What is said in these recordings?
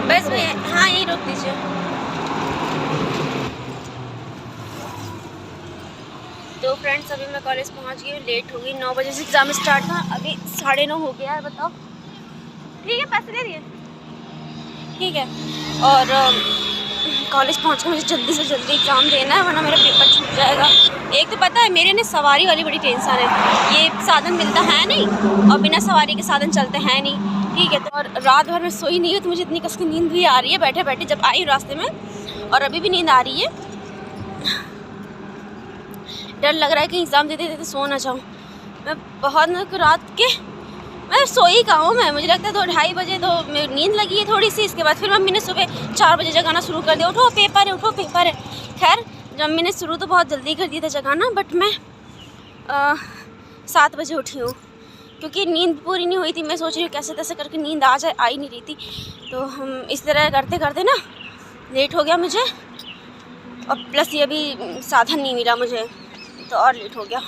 बस भैया, हाँ यहीं रोक दीजिए। तो फ्रेंड्स अभी मैं कॉलेज पहुंच गई हूँ, लेट हो गई। 9 बजे से एग्ज़ाम स्टार्ट था, अभी 9:30 हो गया है। बताओ, ठीक है, पैसे ले रही है, ठीक है। और कॉलेज पहुंच कर मुझे जल्दी से जल्दी एग्ज़ाम देना है, वरना मेरा पेपर छूट जाएगा। एक तो पता है मेरे ने सवारी वाली बड़ी टेंशन है, ये साधन मिलता है नहीं और बिना सवारी के साधन चलते हैं नहीं, ठीक है। तो और रात भर में सोई नहीं हूँ, तो मुझे इतनी कस की नींद भी आ रही है बैठे बैठे, जब आई हूँ रास्ते में, और अभी भी नींद आ रही है। डर लग रहा है कि एग्ज़ाम देते देते सो ना जाऊँ मैं। बहुत रात के मैं सोई का हूँ मैं, मुझे लगता है 2-2:30 बजे तो नींद लगी है थोड़ी सी। इसके बाद फिर मम्मी ने सुबह 4 बजे जगाना शुरू कर दिया, उठो पेपर है, उठो पेपर है। खैर मम्मी ने शुरू तो बहुत जल्दी कर दिया था जगाना, बट मैं 7 बजे उठी हूँ, क्योंकि नींद पूरी नहीं हुई थी। मैं सोच रही हूँ कैसे तैसे करके नींद आ जाए, आ ही नहीं रही थी। तो हम इस तरह करते करते ना लेट हो गया मुझे, और प्लस ये भी साधन नहीं मिला मुझे, तो और लेट हो गया।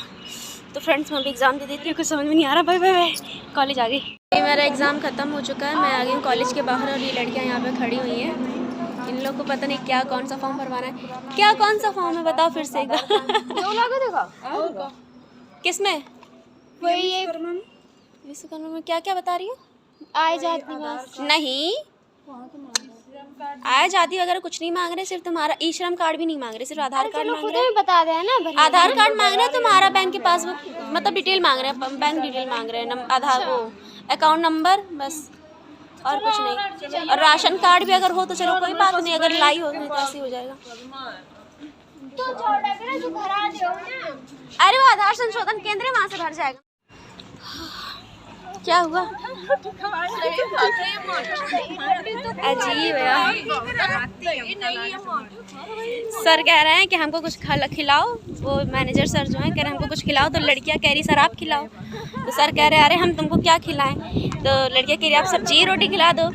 तो फ्रेंड्स मैं भी एग्ज़ाम दे देती हूँ, कुछ समझ में नहीं आ रहा। बाय बाय बाय, कॉलेज आ गई। ये मेरा एग्ज़ाम ख़त्म हो चुका है, मैं आ गई हूँ कॉलेज के बाहर, और ये लड़कियाँ यहाँ पे खड़ी हुई हैं। इन लोग को पता नहीं क्या कौन सा फॉर्म भरवाना है। क्या कौन सा फॉर्म है बताओ फिर से एक बार। किस में? विश्वकर्मा में क्या क्या बता रही हो? आय जाति निवास नहीं, आय जाति वगैरह कुछ नहीं मांग रहे, सिर्फ तुम्हारा ई श्रम कार्ड भी नहीं मांग रहे, सिर्फ आधार कार्ड मांग रहे हैं। बता दें ना, आधार कार्ड मांग रहे हैं, तुम्हारा बैंक के पासबुक, मतलब डिटेल मांग रहे हैं, बैंक डिटेल मांग रहे हैं, आधार वो अकाउंट नंबर, बस और कुछ नहीं। और राशन कार्ड भी अगर हो तो चलो कोई बात नहीं, अगर लाई हो तो ऐसे हो जाएगा। अरे वो आधार संशोधन केंद्र है, वहाँ से भर जाएगा। क्या हुआ? अजीब है। सर कह रहे हैं कि हमको कुछ खिलाओ, वो मैनेजर सर जो हैं कह रहे हैं हमको कुछ खिलाओ, तो लड़कियां कह रही सर आप खिलाओ। तो सर कह रहे हैं अरे हम तुमको क्या खिलाएं, तो लड़कियां कह रही आप सब्जी रोटी खिला दो।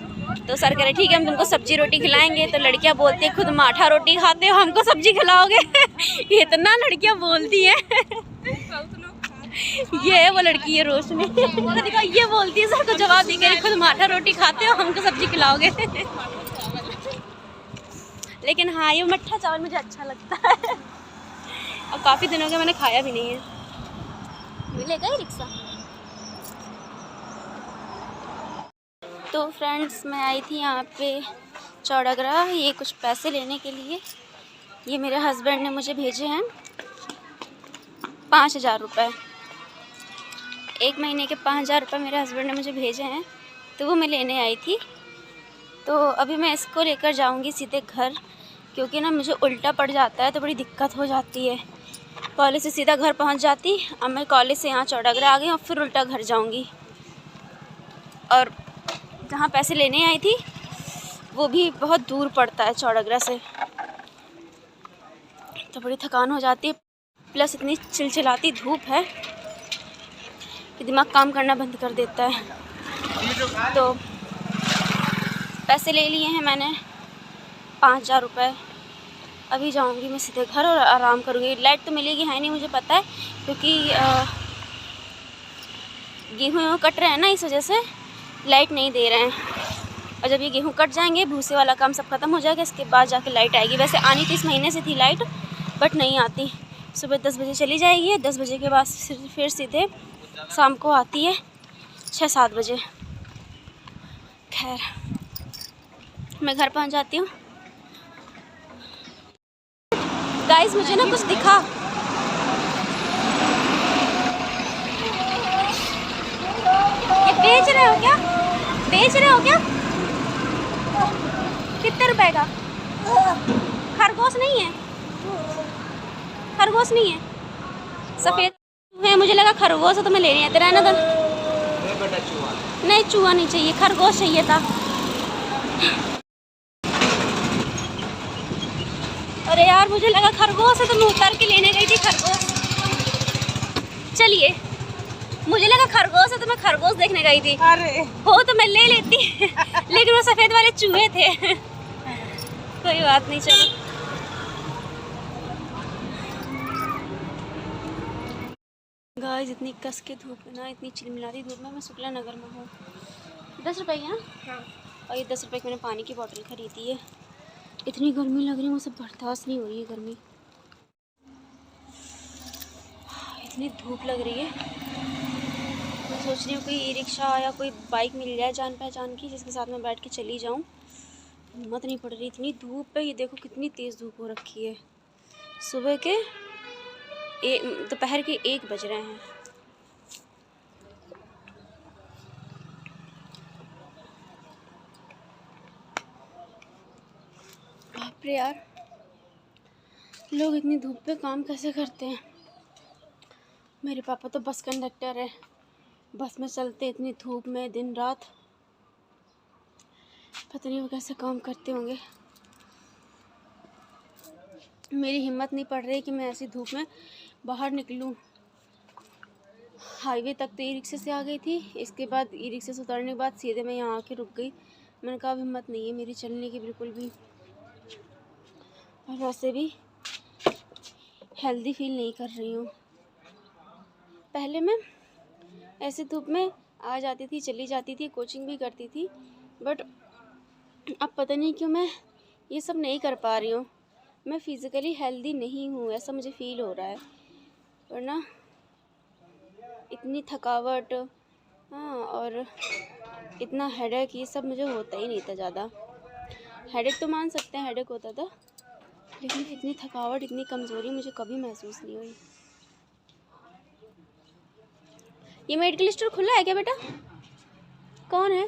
तो सर कह रहे ठीक है हम तुमको सब्जी रोटी खिलाएंगे। तो लड़कियां बोलती है खुद माठा रोटी खाते हो, हमको सब्जी खिलाओगे? इतना लड़कियां बोलती हैं। ये है वो लड़की, ये रोशनी देखो, ये बोलती है सर को जवाब दी गई खुद माठा रोटी खाते हो, हमको सब्जी खिलाओगे? लेकिन हाँ ये मट्ठा चावल मुझे अच्छा लगता है, और काफ़ी दिनों के मैंने खाया भी नहीं है। मिलेगा ही रिक्शा। तो फ्रेंड्स मैं आई थी यहाँ पे चौड़ागरा, ये कुछ पैसे लेने के लिए। ये मेरे हस्बैंड ने मुझे भेजे हैं 5000 रुपये, 1 महीने के 5000 रुपये मेरे हस्बैंड ने मुझे भेजे हैं, तो वो मैं लेने आई थी। तो अभी मैं इसको लेकर जाऊंगी सीधे घर, क्योंकि ना मुझे उल्टा पड़ जाता है तो बड़ी दिक्कत हो जाती है। कॉलेज से सीधा घर पहुंच जाती, अब मैं कॉलेज से यहाँ चौड़ागरा आ गई और फिर उल्टा घर जाऊंगी। और जहाँ पैसे लेने आई थी वो भी बहुत दूर पड़ता है चौड़ागरा से, तो बड़ी थकान हो जाती है। प्लस इतनी चिलचिलाती धूप है कि दिमाग काम करना बंद कर देता है। तो पैसे ले लिए हैं मैंने 5000 रुपये। अभी जाऊंगी मैं सीधे घर और आराम करूंगी। लाइट तो मिलेगी है नहीं मुझे पता है, क्योंकि गेहूँ कट रहे हैं ना, इस वजह से लाइट नहीं दे रहे हैं। और जब ये गेहूँ कट जाएंगे, भूसे वाला काम सब ख़त्म हो जाएगा, इसके बाद जाके लाइट आएगी। वैसे आनी तो इस महीने से थी लाइट, बट नहीं आती। सुबह 10 बजे चली जाएगी, 10 बजे के बाद फिर सीधे शाम को आती है 6-7 बजे। खैर मैं घर पहुंच जाती हूँ। गाइस मुझे ना कुछ दिखा, ये बेच रहे हो क्या? बेच रहे हो क्या? कितने रुपए का? खरगोश नहीं है, खरगोश नहीं है, सफ़ेद है। मुझे लगा खरगोश है तो मैं ले रही है। तेरा ना तो नहीं, चूहा नहीं चाहिए, खरगोश चाहिए था। अरे यार मुझे लगा खरगोश है तो मैं उतर के लेने गई थी खरगोश। चलिए, मुझे लगा खरगोश है तो मैं खरगोश देखने गई थी। अरे हो तो मैं ले लेती लेकिन वो सफ़ेद वाले चूहे थे। कोई बात नहीं, चलो। गाइस इतनी कस के धूप है ना, इतनी चिलमिलाती धूप में। मैं शुक्ला नगर में हूँ। 10 रुपये ना? हाँ। और ये 10 रुपये की मैंने पानी की बोतल खरीदी है। इतनी गर्मी लग रही है, मुझसे बर्दाश्त नहीं हो रही है गर्मी, इतनी धूप लग रही है। मैं सोच रही हूँ कोई ई रिक्शा या कोई बाइक मिल जाए जान पहचान की, जिसके साथ मैं बैठ के चली जाऊँ। हिम्मत नहीं पड़ रही, इतनी धूप है। ये देखो कितनी तेज़ धूप हो रखी है। सुबह के दोपहर के 1 बज रहे हैं। बाप रे यार, लोग इतनी धूप पे काम कैसे करते हैं। मेरे पापा तो बस कंडक्टर है, बस में चलते इतनी धूप में दिन रात। पता नहीं वो कैसे काम करते होंगे। मेरी हिम्मत नहीं पड़ रही कि मैं ऐसी धूप में बाहर निकलूं। हाईवे तक तो ई रिक्शे से आ गई थी, इसके बाद ई रिक्शे से उतरने के बाद सीधे मैं यहाँ आके रुक गई। मैंने कहा हिम्मत नहीं है मेरी चलने की बिल्कुल भी, और वैसे भी हेल्दी फील नहीं कर रही हूँ। पहले मैं ऐसे धूप में आ जाती थी, चली जाती थी, कोचिंग भी करती थी, बट अब पता नहीं क्यों मैं ये सब नहीं कर पा रही हूँ। मैं फ़िज़िकली हेल्दी नहीं हूँ, ऐसा मुझे फ़ील हो रहा है। वरना इतनी थकावट, हाँ, और इतना हेडेक, ये सब मुझे होता ही नहीं था ज़्यादा। हेडेक तो मान सकते हैं, हेडेक होता था, लेकिन इतनी थकावट, इतनी कमज़ोरी मुझे कभी महसूस नहीं हुई। ये मेडिकल स्टोर खुला है क्या बेटा? कौन है?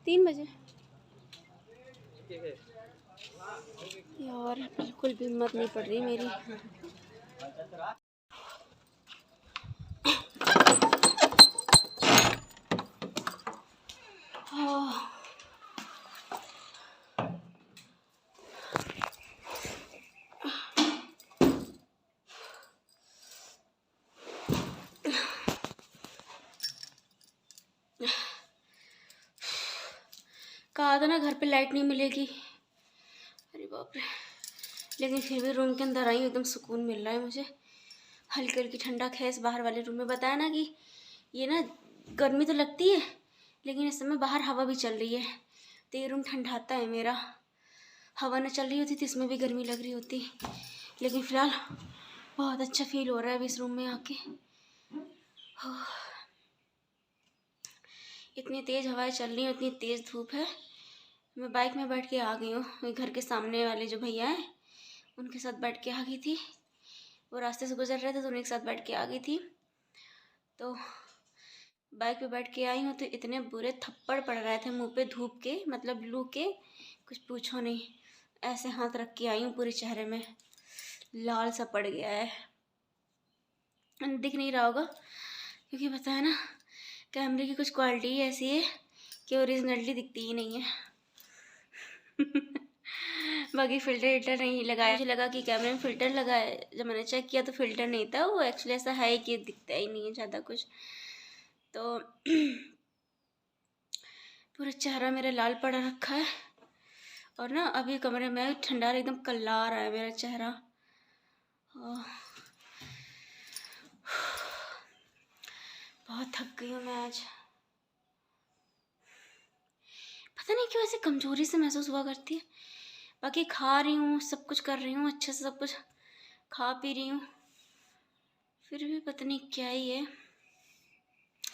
3 बजे यार, बिल्कुल भी हिम्मत नहीं पड़ रही मेरी। कहा था ना घर पे लाइट नहीं मिलेगी। अरे बाप रे, लेकिन फिर भी रूम के अंदर आई, एकदम सुकून मिल रहा है मुझे। हल्की हल्की ठंडा खैस बाहर वाले रूम में। बताया ना कि ये ना गर्मी तो लगती है, लेकिन इस समय बाहर हवा भी चल रही है, तो ये रूम ठंडाता है मेरा। हवा न चल रही होती तो इसमें भी गर्मी लग रही होती, लेकिन फ़िलहाल बहुत अच्छा फील हो रहा है अभी इस रूम में आके। इतनी तेज़ हवाएं चल रही हैं, इतनी तेज़ धूप है। मैं बाइक में बैठ के आ गई हूँ। घर के सामने वाले जो भैया हैं उनके साथ बैठ के आ गई थी। वो रास्ते से गुजर रहे थे तो उन्हीं के साथ बैठ के आ गई थी। तो बाइक पे बैठ के आई हूँ तो इतने बुरे थप्पड़ पड़ रहे थे मुंह पे धूप के, मतलब लू के, कुछ पूछो नहीं। ऐसे हाथ रख के आई हूँ, पूरे चेहरे में लाल सा पड़ गया है। दिख नहीं रहा होगा क्योंकि पता है ना, कैमरे की कुछ क्वालिटी ही ऐसी है कि ओरिजिनलिटी दिखती ही नहीं है। बाकी फ़िल्टर नहीं लगाया। मुझे लगा कि कैमरे में फ़िल्टर लगा है, जब मैंने चेक किया तो फ़िल्टर नहीं था। वो एक्चुअली ऐसा है कि दिखता ही नहीं है ज़्यादा कुछ। तो पूरा चेहरा मेरा लाल पड़ा रखा है, और ना अभी कमरे में ठंडा एकदम कल्ला रहा है मेरा चेहरा। बहुत थक गई हूँ मैं आज। पता नहीं क्यों ऐसे कमज़ोरी से महसूस हुआ करती है। बाकी खा रही हूँ, सब कुछ कर रही हूँ, अच्छे से सब कुछ खा पी रही हूँ, फिर भी पता नहीं क्या ही है।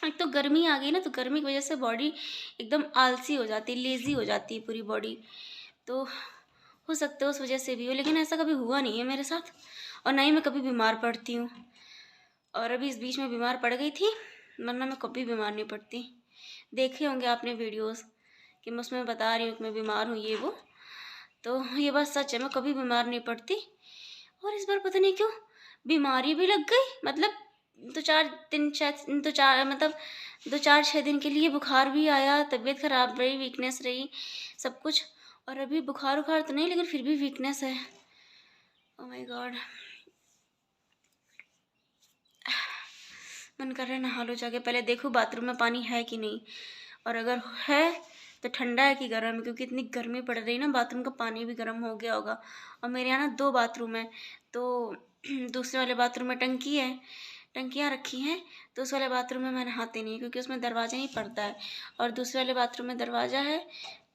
एक तो गर्मी आ गई ना, तो गर्मी की वजह से बॉडी एकदम आलसी हो जाती है, लेज़ी हो जाती है पूरी बॉडी। तो हो सकता है उस वजह से भी हो, लेकिन ऐसा कभी हुआ नहीं है मेरे साथ, और ना ही मैं कभी बीमार पड़ती हूँ। और अभी इस बीच में बीमार पड़ गई थी, वरना मैं कभी बीमार नहीं पड़ती। देखे होंगे आपने वीडियोस कि मैं उसमें बता रही हूँ कि मैं बीमार हूँ, ये वो। तो ये बात सच है, मैं कभी बीमार नहीं पड़ती। और इस बार पता नहीं क्यों बीमारी भी लग गई। मतलब 2-4 दिन के लिए बुखार भी आया, तबीयत ख़राब रही, वीकनेस रही, सब कुछ। और अभी बुखार तो नहीं, लेकिन फिर भी वीकनेस है। ओह माय गॉड, मन कर रहा है नहा लो जाके। पहले देखो बाथरूम में पानी है कि नहीं, और अगर है तो ठंडा है कि गर्म है, क्योंकि इतनी गर्मी पड़ रही है ना, बाथरूम का पानी भी गर्म हो गया होगा। और मेरे यहाँ ना 2 बाथरूम है, तो दूसरे वाले बाथरूम में टंकी है, टंकियाँ रखी हैं, तो उस वाले बाथरूम में मैं नहाती नहीं, क्योंकि उसमें दरवाज़ा नहीं पड़ता है। और दूसरे वाले बाथरूम में दरवाज़ा है,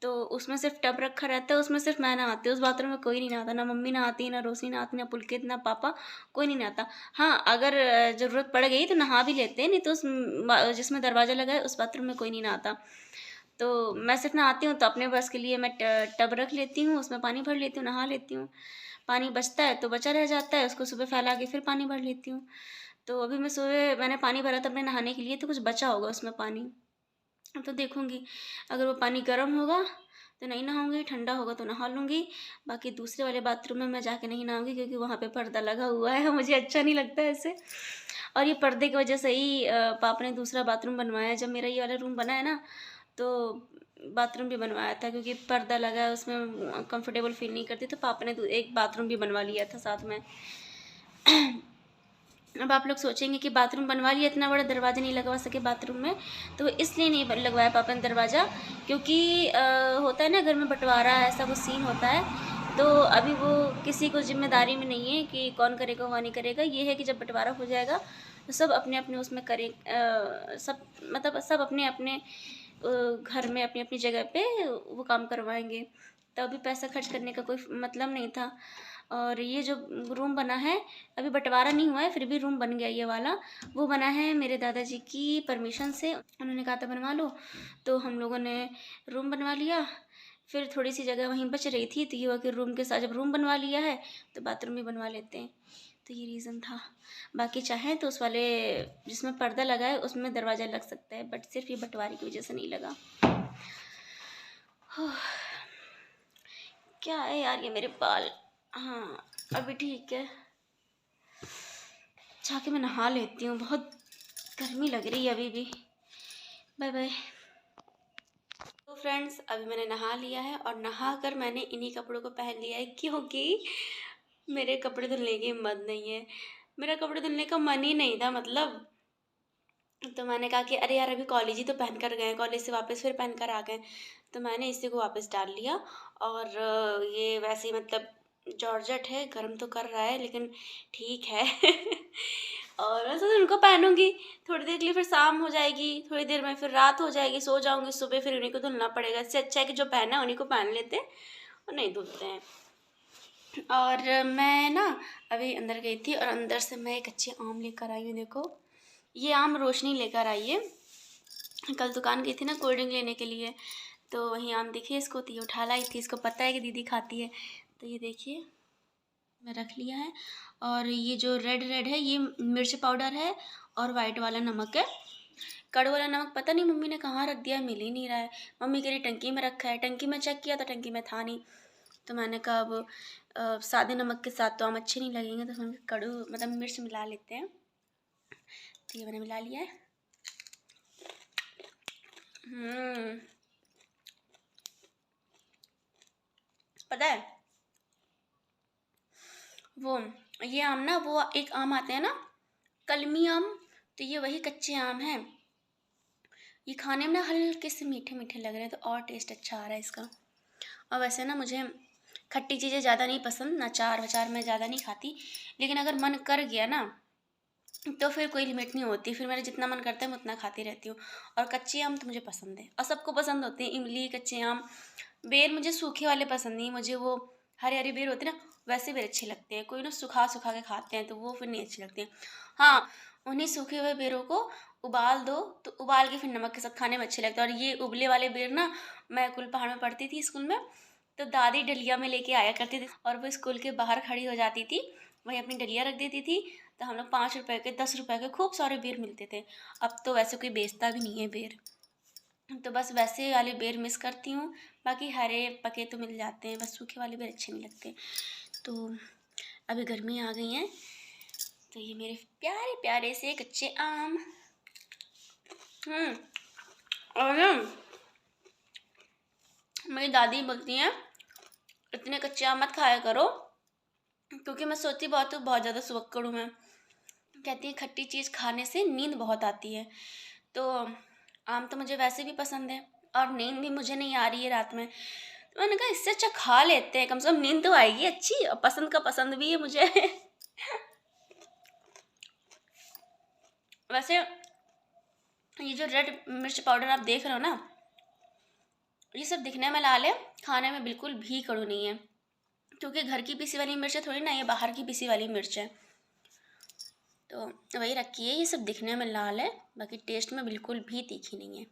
तो उसमें सिर्फ टब रखा रहता है, उसमें सिर्फ मैं नहाती हूँ। उस बाथरूम में कोई नहीं नहाता, ना मम्मी नहाती, ना रोशनी नहाती, ना पुलकित, ना पापा, कोई नहीं नहाता। हाँ, अगर ज़रूरत पड़ गई तो नहा भी लेते हैं, नहीं तो जिसमें दरवाज़ा लगा है उस बाथरूम में कोई नहीं नहाता। तो मैं सिर्फ नहाती हूँ तो अपने बस के लिए मैं टब रख लेती हूँ, उसमें पानी भर लेती हूँ, नहा लेती हूँ। पानी बचता है तो बचा रह जाता है, उसको सुबह फैला के फिर पानी भर लेती हूँ। तो अभी मैं सुबह मैंने पानी भरा था अपने नहाने के लिए, तो कुछ बचा होगा उसमें पानी, तो देखूँगी। अगर वो पानी गर्म होगा तो नहीं नहाऊँगी, ठंडा होगा तो नहा लूँगी। बाकी दूसरे वाले बाथरूम में मैं जाके नहीं नहाऊँगी, क्योंकि वहाँ पे पर्दा लगा हुआ है, मुझे अच्छा नहीं लगता है ऐसे। और ये पर्दे की वजह से ही पापा ने दूसरा बाथरूम बनवाया है। जब मेरा ये वाला रूम बना है ना, तो बाथरूम भी बनवाया था, क्योंकि पर्दा लगा है उसमें कंफर्टेबल फील नहीं करती, तो पापा ने एक बाथरूम भी बनवा लिया था साथ में। अब आप लोग सोचेंगे कि बाथरूम बनवा लिया, इतना बड़ा दरवाज़ा नहीं लगवा सके बाथरूम में, तो इसलिए नहीं लगवाया पापा ने दरवाज़ा, क्योंकि होता है ना घर में बंटवारा, ऐसा कुछ सीन होता है। तो अभी वो किसी को जिम्मेदारी में नहीं है कि कौन करेगा वो नहीं करेगा। ये है कि जब बंटवारा हो जाएगा तो सब अपने अपने उसमें करें, सब मतलब सब अपने अपने घर में अपनी अपनी जगह पे वो काम करवाएंगे। तो अभी पैसा खर्च करने का कोई मतलब नहीं था। और ये जो रूम बना है, अभी बंटवारा नहीं हुआ है, फिर भी रूम बन गया ये वाला। वो बना है मेरे दादाजी की परमिशन से, उन्होंने कहा था बनवा लो, तो हम लोगों ने रूम बनवा लिया। फिर थोड़ी सी जगह वहीं बच रही थी, तो ये हुआ कि रूम के साथ जब रूम बनवा लिया है तो बाथरूम भी बनवा लेते हैं, तो ये रीज़न था। बाकी चाहें तो उस वाले जिसमें पर्दा लगा है उसमें दरवाज़ा लग सकता है, बट सिर्फ ये बंटवारे की वजह से नहीं लगा। क्या है यार ये मेरे बाल। हाँ, अभी ठीक है, जाके मैं नहा लेती हूँ, बहुत गर्मी लग रही है अभी भी। Bye bye. तो फ्रेंड्स, अभी मैंने नहा लिया है, और नहा कर मैंने इन्हीं कपड़ों को पहन लिया है, क्योंकि मेरे कपड़े धुलने की हिम्मत नहीं है। मेरा कपड़े धुलने का मन ही नहीं था, मतलब। तो मैंने कहा कि अरे यार अभी कॉलेज ही तो पहन कर गए, कॉलेज से वापस फिर पहन कर आ गए, तो मैंने इसी को वापस डाल लिया। और ये वैसे ही मतलब जॉर्जेट है, गर्म तो कर रहा है लेकिन ठीक है। और मैं सोचा उनको पहनूंगी थोड़ी देर के लिए, फिर शाम हो जाएगी, थोड़ी देर में फिर रात हो जाएगी, सो जाऊंगी, सुबह फिर उन्हीं को धुलना पड़ेगा। इससे अच्छा है कि जो पहना है उन्हीं को पहन लेते हैं और नहीं धुलते हैं। और मैं ना अभी अंदर गई थी, और अंदर से मैं एक अच्छी आम लेकर आई हूँ। देखो, ये आम रोशनी लेकर आई है। कल दुकान गई थी ना कोल्ड ड्रिंक लेने के लिए, तो वहीं आम दिखे इसको, तो ये उठा लाई थी। इसको पता है कि दीदी खाती है, तो ये देखिए मैं रख लिया है। और ये जो रेड रेड है ये मिर्च पाउडर है, और वाइट वाला नमक है। कड़ू वाला नमक पता नहीं मम्मी ने कहाँ रख दिया, मिल ही नहीं रहा है। मम्मी कह रही टंकी में रखा है, टंकी में चेक किया तो टंकी में था नहीं। तो मैंने कहा अब सादे नमक के साथ तो आम अच्छे नहीं लगेंगे, तो हम कड़ू मतलब मिर्च मिला लेते हैं। तो ये मैंने मिला लिया है। पता है वो ये आम ना, वो एक आम आते हैं ना कलमी आम, तो ये वही कच्चे आम हैं। ये खाने में ना हल्के से मीठे मीठे लग रहे हैं, तो और टेस्ट अच्छा आ रहा है इसका। और वैसे ना मुझे खट्टी चीज़ें ज़्यादा नहीं पसंद, ना चार वचार मैं ज़्यादा नहीं खाती, लेकिन अगर मन कर गया ना तो फिर कोई लिमिट नहीं होती, फिर मेरा जितना मन करता है मैं उतना खाती रहती हूँ। और कच्चे आम तो मुझे पसंद है, और सबको पसंद होते हैं, इमली, कच्चे आम। बेर मुझे सूखे वाले पसंद नहीं, मुझे वो हरे हरे बेर होते हैं ना, वैसे बेर अच्छे लगते हैं। कोई ना सुखा सुखा के खाते हैं तो वो फिर नहीं अच्छे लगते हैं। हाँ, उन्हीं सूखे हुए बेरों को उबाल दो, तो उबाल के फिर नमक के साथ खाने में अच्छे लगते हैं। और ये उबले वाले बेर ना, मैं कुलपहाड़ में पढ़ती थी स्कूल में, तो दादी डलिया में लेके आया करती थी, और वो स्कूल के बाहर खड़ी हो जाती थी, वहीं अपनी डलिया रख देती थी, तो हम लोग 5 रुपए के 10 रुपए के खूब सारे बेर मिलते थे। अब तो वैसे कोई बेचता भी नहीं है बेर, तो बस वैसे वाले बेर मिस करती हूँ। बाकी हरे पके तो मिल जाते हैं, बस सूखे वाले बेर अच्छे नहीं लगते। तो अभी गर्मी आ गई हैं, तो ये मेरे प्यारे प्यारे से कच्चे आम। और ना मेरी दादी बोलती हैं इतने कच्चे आम मत खाया करो, क्योंकि मैं सोती बहुत ज़्यादा सुबक्कड़ हूँ मैं। कहती है खट्टी चीज़ खाने से नींद बहुत आती है। तो आम तो मुझे वैसे भी पसंद है, और नींद भी मुझे नहीं आ रही है रात में, तो मैंने कहा इससे अच्छा खा लेते हैं, कम से कम नींद तो आएगी अच्छी, और पसंद का पसंद भी है मुझे। वैसे ये जो रेड मिर्च पाउडर आप देख रहे हो ना, ये सब दिखने में लाल है, खाने में बिल्कुल भी कड़ू नहीं है, क्योंकि घर की पीसी वाली मिर्च है थोड़ी ना, ये बाहर की पीसी वाली मिर्च है। तो वही रखी है, ये सब दिखने में लाल है, बाकी टेस्ट में बिल्कुल भी तीखी नहीं है।